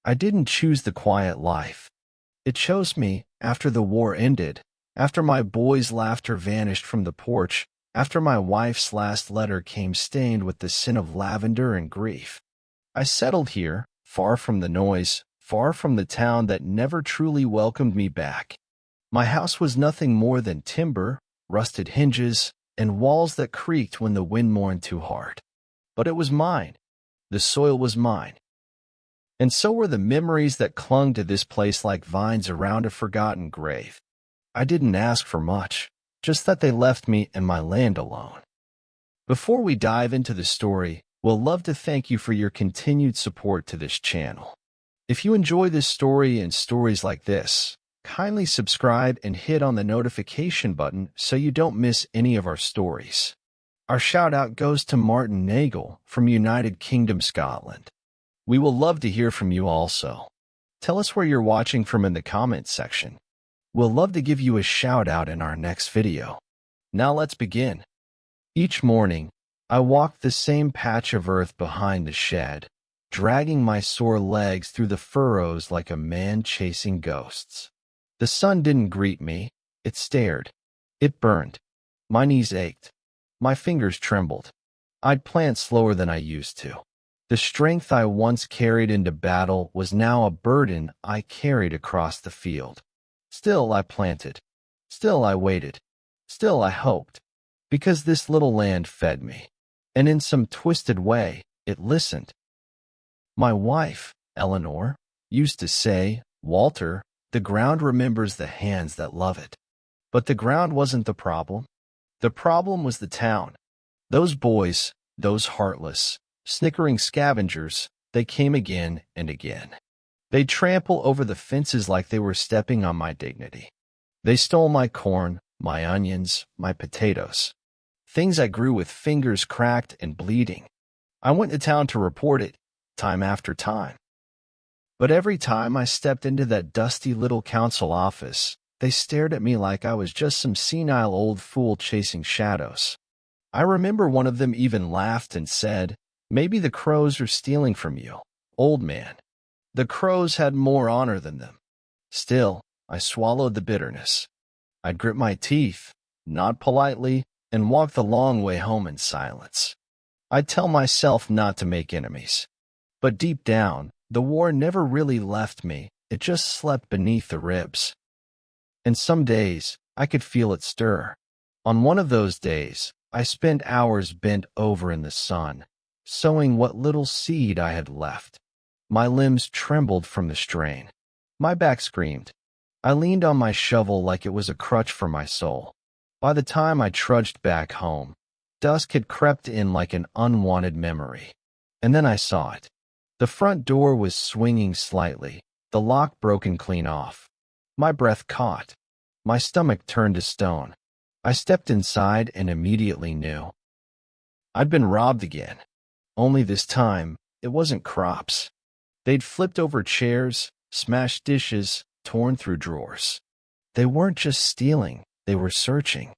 I didn't choose the quiet life. It chose me after the war ended, after my boy's laughter vanished from the porch, after my wife's last letter came stained with the sin of lavender and grief. I settled here, far from the noise, far from the town that never truly welcomed me back. My house was nothing more than timber, rusted hinges, and walls that creaked when the wind mourned too hard. But it was mine. The soil was mine. And so were the memories that clung to this place like vines around a forgotten grave. I didn't ask for much, just that they left me and my land alone. Before we dive into the story, we'll love to thank you for your continued support to this channel. If you enjoy this story and stories like this, kindly subscribe and hit on the notification button so you don't miss any of our stories. Our shout out goes to Martin Nagel from United Kingdom, Scotland. We will love to hear from you also. Tell us where you're watching from in the comments section. We'll love to give you a shout out in our next video. Now let's begin. Each morning, I walked the same patch of earth behind the shed, dragging my sore legs through the furrows like a man chasing ghosts. The sun didn't greet me, it stared. It burned. My knees ached. My fingers trembled. I'd plant slower than I used to. The strength I once carried into battle was now a burden I carried across the field. Still I planted. Still I waited. Still I hoped. Because this little land fed me. And in some twisted way, it listened. My wife, Eleanor, used to say, "Walter, the ground remembers the hands that love it." But the ground wasn't the problem. The problem was the town. Those boys, those heartless, snickering scavengers, they came again and again. They'd trample over the fences like they were stepping on my dignity. They stole my corn, my onions, my potatoes. Things I grew with fingers cracked and bleeding. I went to town to report it, time after time. But every time I stepped into that dusty little council office, they stared at me like I was just some senile old fool chasing shadows. I remember one of them even laughed and said, "Maybe the crows are stealing from you, old man." The crows had more honor than them. Still, I swallowed the bitterness. I'd grit my teeth, nod politely, and walk the long way home in silence. I'd tell myself not to make enemies. But deep down, the war never really left me, it just slept beneath the ribs. And some days, I could feel it stir. On one of those days, I spent hours bent over in the sun, sowing what little seed I had left. My limbs trembled from the strain. My back screamed. I leaned on my shovel like it was a crutch for my soul. By the time I trudged back home, dusk had crept in like an unwanted memory. And then I saw it. The front door was swinging slightly, the lock broken clean off. My breath caught. My stomach turned to stone. I stepped inside and immediately knew. I'd been robbed again. Only this time, it wasn't crops. They'd flipped over chairs, smashed dishes, torn through drawers. They weren't just stealing, they were searching.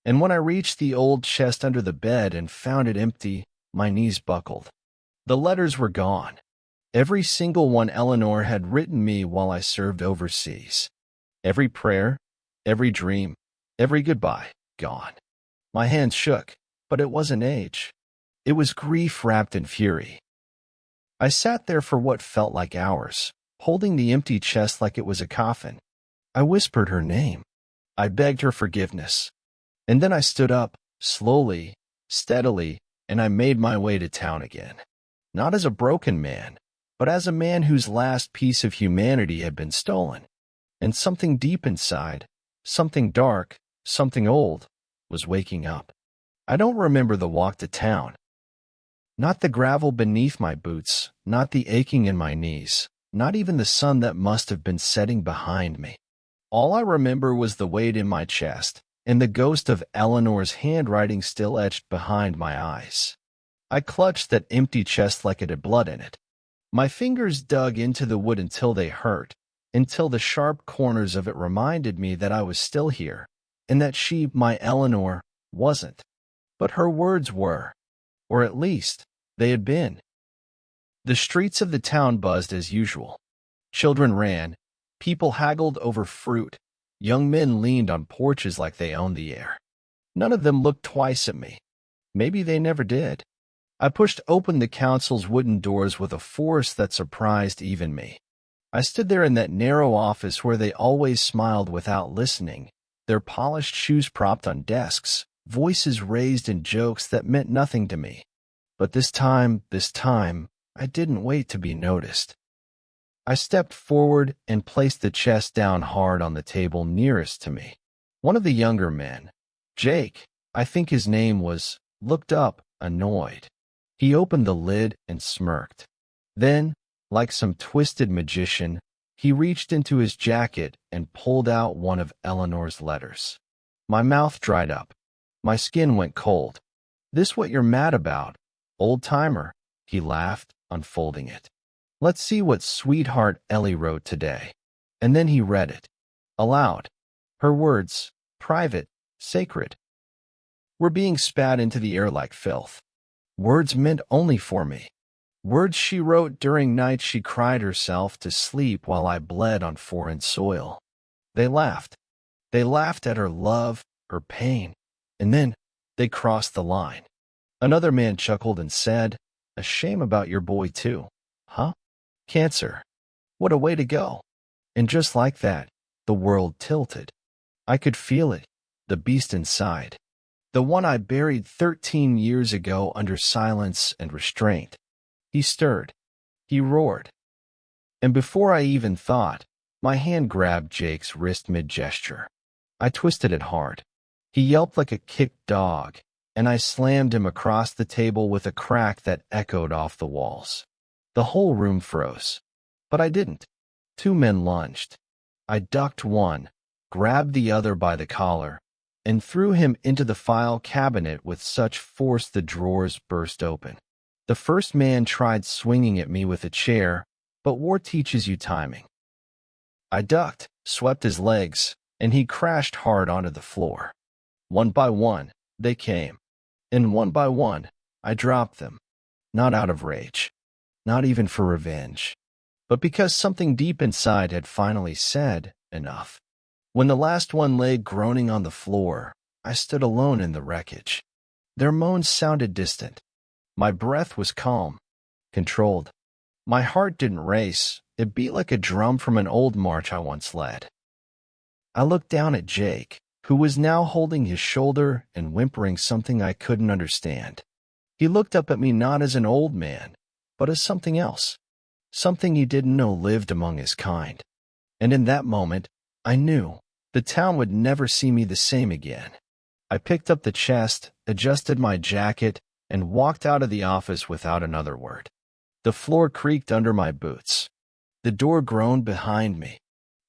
And when I reached the old chest under the bed and found it empty, my knees buckled. The letters were gone. Every single one Eleanor had written me while I served overseas. Every prayer, every dream, every goodbye, gone. My hands shook, but it wasn't age. It was grief wrapped in fury. I sat there for what felt like hours, holding the empty chest like it was a coffin. I whispered her name. I begged her forgiveness. And then I stood up, slowly, steadily, and I made my way to town again. Not as a broken man, but as a man whose last piece of humanity had been stolen. And something deep inside, something dark, something old, was waking up. I don't remember the walk to town. Not the gravel beneath my boots, not the aching in my knees, not even the sun that must have been setting behind me. All I remember was the weight in my chest, and the ghost of Eleanor's handwriting still etched behind my eyes. I clutched that empty chest like it had blood in it. My fingers dug into the wood until they hurt, until the sharp corners of it reminded me that I was still here, and that she, my Eleanor, wasn't. But her words were. Or at least, they had been. The streets of the town buzzed as usual. Children ran. People haggled over fruit. Young men leaned on porches like they owned the air. None of them looked twice at me. Maybe they never did. I pushed open the council's wooden doors with a force that surprised even me. I stood there in that narrow office where they always smiled without listening, their polished shoes propped on desks, voices raised in jokes that meant nothing to me. But this time, I didn't wait to be noticed. I stepped forward and placed the chest down hard on the table nearest to me. One of the younger men, Jake, I think his name was, looked up, annoyed. He opened the lid and smirked. Then, like some twisted magician, he reached into his jacket and pulled out one of Eleanor's letters. My mouth dried up. My skin went cold. "This what you're mad about, old-timer?" He laughed, unfolding it. "Let's see what sweetheart Ellie wrote today." And then he read it. Aloud. Her words, private, sacred, were being spat into the air like filth. Words meant only for me. Words she wrote during nights she cried herself to sleep while I bled on foreign soil. They laughed. They laughed at her love, her pain, and then they crossed the line. Another man chuckled and said, "A shame about your boy too, huh? Cancer. What a way to go." And just like that, the world tilted. I could feel it, the beast inside. The one I buried 13 years ago under silence and restraint. He stirred. He roared. And before I even thought, my hand grabbed Jake's wrist mid-gesture. I twisted it hard. He yelped like a kicked dog, and I slammed him across the table with a crack that echoed off the walls. The whole room froze. But I didn't. Two men lunged. I ducked one, grabbed the other by the collar, and threw him into the file cabinet with such force the drawers burst open. The first man tried swinging at me with a chair, but war teaches you timing. I ducked, swept his legs, and he crashed hard onto the floor. One by one, they came. And one by one, I dropped them. Not out of rage. Not even for revenge. But because something deep inside had finally said, enough. When the last one lay groaning on the floor, I stood alone in the wreckage. Their moans sounded distant. My breath was calm, controlled. My heart didn't race. It beat like a drum from an old march I once led. I looked down at Jake, who was now holding his shoulder and whimpering something I couldn't understand. He looked up at me not as an old man, but as something else. Something he didn't know lived among his kind. And in that moment, I knew the town would never see me the same again. I picked up the chest, adjusted my jacket, and walked out of the office without another word. The floor creaked under my boots. The door groaned behind me.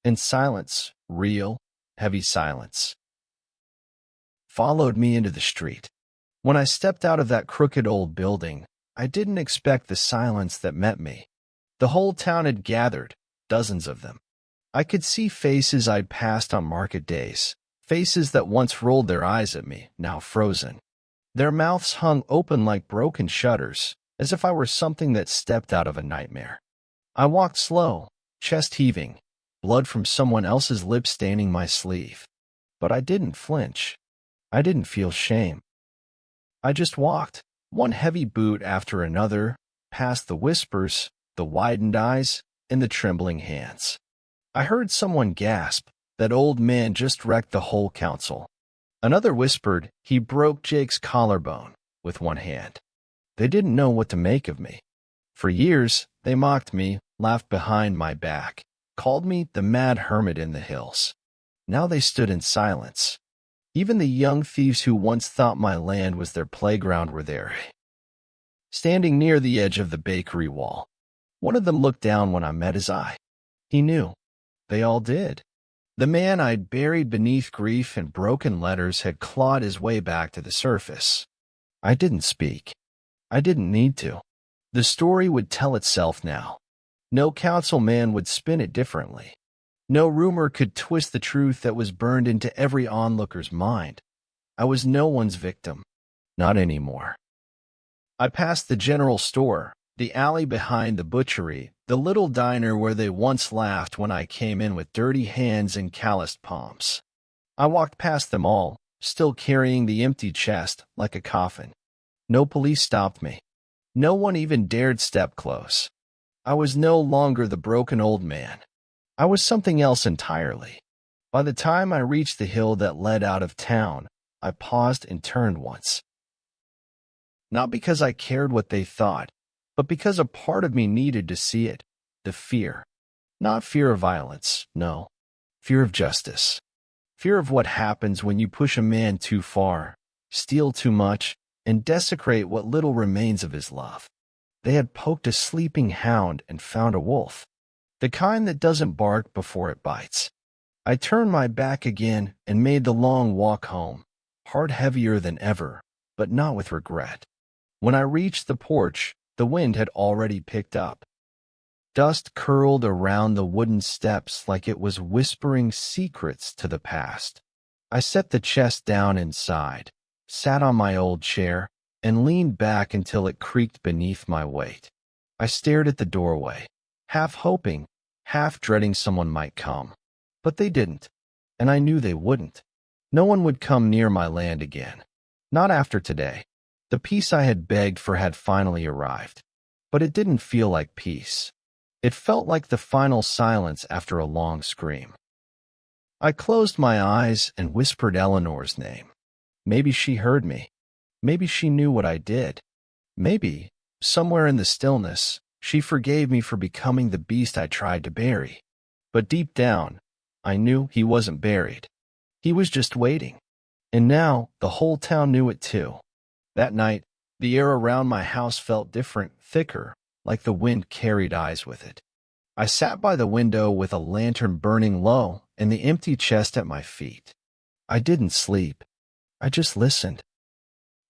And silence, real, heavy silence, followed me into the street. When I stepped out of that crooked old building, I didn't expect the silence that met me. The whole town had gathered, dozens of them. I could see faces I'd passed on market days, faces that once rolled their eyes at me, now frozen. Their mouths hung open like broken shutters, as if I were something that stepped out of a nightmare. I walked slow, chest heaving, blood from someone else's lips staining my sleeve. But I didn't flinch. I didn't feel shame. I just walked, one heavy boot after another, past the whispers, the widened eyes, and the trembling hands. I heard someone gasp, "That old man just wrecked the whole council." Another whispered, "He broke Jake's collarbone," with one hand. They didn't know what to make of me. For years, they mocked me, laughed behind my back, called me the mad hermit in the hills. Now they stood in silence. Even the young thieves who once thought my land was their playground were there, standing near the edge of the bakery wall. One of them looked down when I met his eye. He knew. They all did. The man I'd buried beneath grief and broken letters had clawed his way back to the surface. I didn't speak. I didn't need to. The story would tell itself now. No council man would spin it differently. No rumor could twist the truth that was burned into every onlooker's mind. I was no one's victim. Not anymore. I passed the general store, The alley behind the butchery, the little diner where they once laughed when I came in with dirty hands and calloused palms. I walked past them all, still carrying the empty chest like a coffin. No police stopped me. No one even dared step close. I was no longer the broken old man. I was something else entirely. By the time I reached the hill that led out of town, I paused and turned once. Not because I cared what they thought, but because a part of me needed to see it. The fear. Not fear of violence, no. Fear of justice. Fear of what happens when you push a man too far, steal too much, and desecrate what little remains of his love. They had poked a sleeping hound and found a wolf. The kind that doesn't bark before it bites. I turned my back again and made the long walk home, heart heavier than ever, but not with regret. When I reached the porch, the wind had already picked up. Dust curled around the wooden steps like it was whispering secrets to the past. I set the chest down and sighed, sat on my old chair, and leaned back until it creaked beneath my weight. I stared at the doorway, half hoping, half dreading someone might come. But they didn't, and I knew they wouldn't. No one would come near my land again. Not after today. The peace I had begged for had finally arrived. But it didn't feel like peace. It felt like the final silence after a long scream. I closed my eyes and whispered Eleanor's name. Maybe she heard me. Maybe she knew what I did. Maybe, somewhere in the stillness, she forgave me for becoming the beast I tried to bury. But deep down, I knew he wasn't buried. He was just waiting. And now, the whole town knew it too. That night, the air around my house felt different, thicker, like the wind carried eyes with it. I sat by the window with a lantern burning low and the empty chest at my feet. I didn't sleep. I just listened.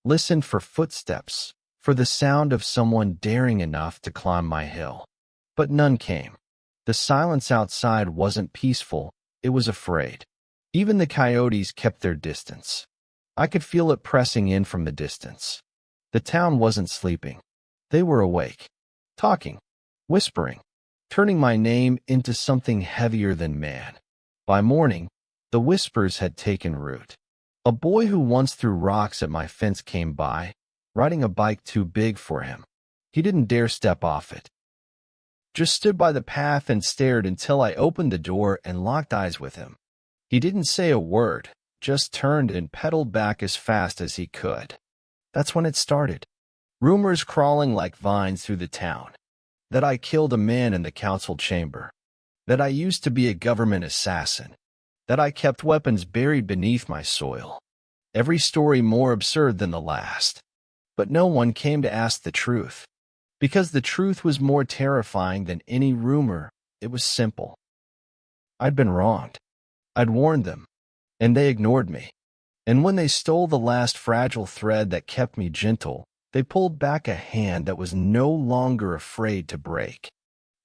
Listened for footsteps, for the sound of someone daring enough to climb my hill. But none came. The silence outside wasn't peaceful, it was afraid. Even the coyotes kept their distance. I could feel it pressing in from the distance. The town wasn't sleeping. They were awake, talking, whispering, turning my name into something heavier than man. By morning, the whispers had taken root. A boy who once threw rocks at my fence came by, riding a bike too big for him. He didn't dare step off it. Just stood by the path and stared until I opened the door and locked eyes with him. He didn't say a word, just turned and pedaled back as fast as he could. That's when it started. Rumors crawling like vines through the town. That I killed a man in the council chamber. That I used to be a government assassin. That I kept weapons buried beneath my soil. Every story more absurd than the last. But no one came to ask the truth. Because the truth was more terrifying than any rumor. It was simple. I'd been wronged. I'd warned them, and they ignored me. And when they stole the last fragile thread that kept me gentle, they pulled back a hand that was no longer afraid to break.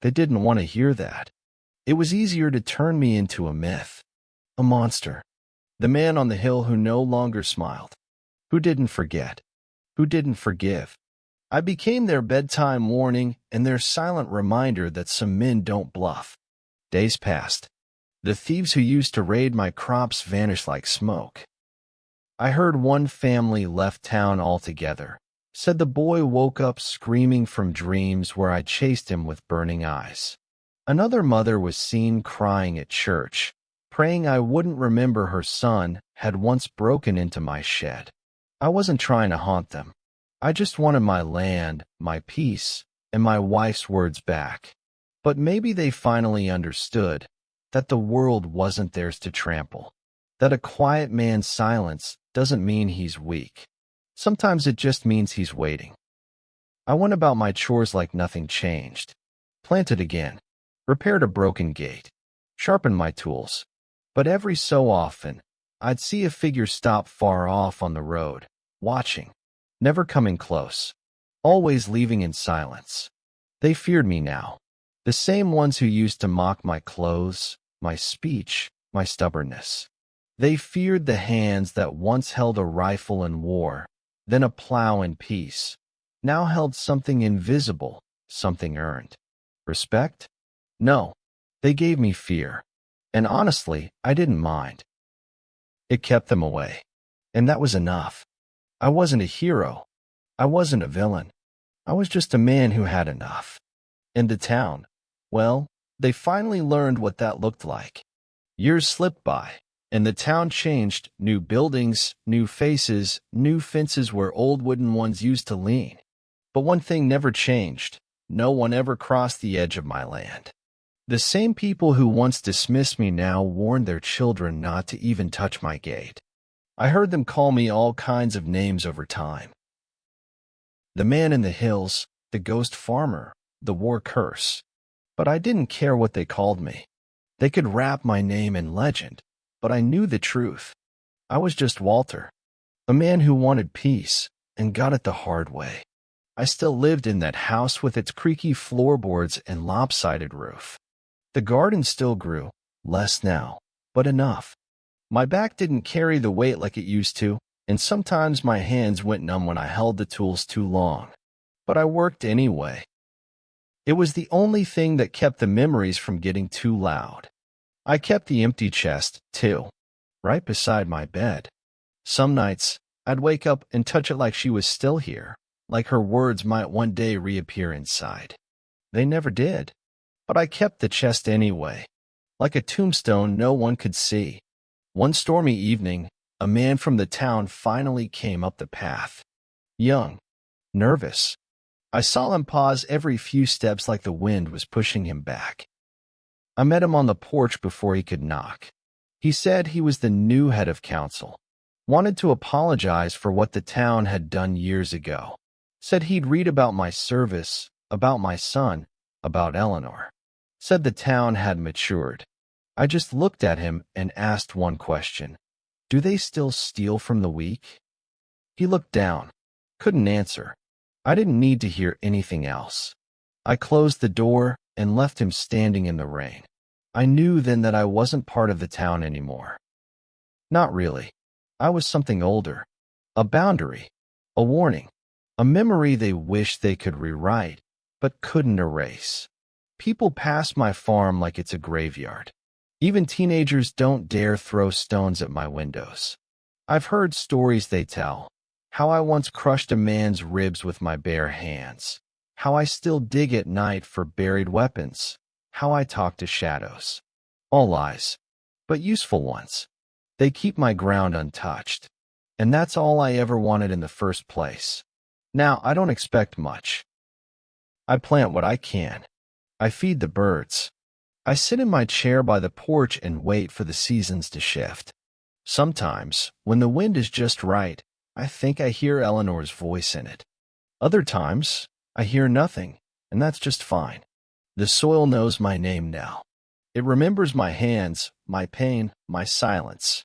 They didn't want to hear that. It was easier to turn me into a myth, a monster, the man on the hill who no longer smiled, who didn't forget, who didn't forgive. I became their bedtime warning and their silent reminder that some men don't bluff. Days passed. The thieves who used to raid my crops vanished like smoke. I heard one family left town altogether. Said the boy woke up screaming from dreams where I chased him with burning eyes. Another mother was seen crying at church, praying I wouldn't remember her son had once broken into my shed. I wasn't trying to haunt them. I just wanted my land, my peace, and my wife's words back. But maybe they finally understood that the world wasn't theirs to trample, that a quiet man's silence doesn't mean he's weak. Sometimes it just means he's waiting. I went about my chores like nothing changed. Planted again, repaired a broken gate, sharpened my tools. But every so often, I'd see a figure stop far off on the road, watching, never coming close, always leaving in silence. They feared me now, the same ones who used to mock my clothes, my speech, my stubbornness. They feared the hands that once held a rifle in war, then a plow in peace, now held something invisible, something earned. Respect? No. They gave me fear. And honestly, I didn't mind. It kept them away. And that was enough. I wasn't a hero. I wasn't a villain. I was just a man who had enough. In the town, well, they finally learned what that looked like. Years slipped by, and the town changed. New buildings, new faces, new fences where old wooden ones used to lean. But one thing never changed. No one ever crossed the edge of my land. The same people who once dismissed me now warned their children not to even touch my gate. I heard them call me all kinds of names over time. The man in the hills, the ghost farmer, the war curse. But I didn't care what they called me. They could wrap my name in legend, but I knew the truth. I was just Walter, a man who wanted peace and got it the hard way. I still lived in that house with its creaky floorboards and lopsided roof. The garden still grew, less now, but enough. My back didn't carry the weight like it used to, and sometimes my hands went numb when I held the tools too long. But I worked anyway. It was the only thing that kept the memories from getting too loud. I kept the empty chest, too, right beside my bed. Some nights, I'd wake up and touch it like she was still here, like her words might one day reappear inside. They never did. But I kept the chest anyway, like a tombstone no one could see. One stormy evening, a man from the town finally came up the path. Young, nervous. I saw him pause every few steps like the wind was pushing him back. I met him on the porch before he could knock. He said he was the new head of council, wanted to apologize for what the town had done years ago, said he'd read about my service, about my son, about Eleanor, said the town had matured. I just looked at him and asked one question. Do they still steal from the weak? He looked down, couldn't answer. I didn't need to hear anything else. I closed the door and left him standing in the rain. I knew then that I wasn't part of the town anymore. Not really. I was something older. A boundary. A warning. A memory they wished they could rewrite, but couldn't erase. People pass my farm like it's a graveyard. Even teenagers don't dare throw stones at my windows. I've heard stories they tell. How I once crushed a man's ribs with my bare hands. How I still dig at night for buried weapons. How I talk to shadows. All lies, but useful ones. They keep my ground untouched. And that's all I ever wanted in the first place. Now, I don't expect much. I plant what I can. I feed the birds. I sit in my chair by the porch and wait for the seasons to shift. Sometimes, when the wind is just right, I think I hear Eleanor's voice in it. Other times, I hear nothing, and that's just fine. The soil knows my name now. It remembers my hands, my pain, my silence.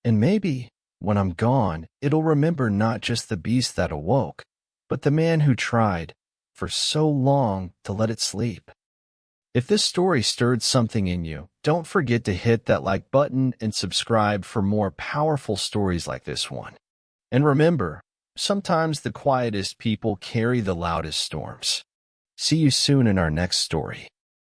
And maybe, when I'm gone, it'll remember not just the beast that awoke, but the man who tried, for so long, to let it sleep. If this story stirred something in you, don't forget to hit that like button and subscribe for more powerful stories like this one. And remember, sometimes the quietest people carry the loudest storms. See you soon in our next story.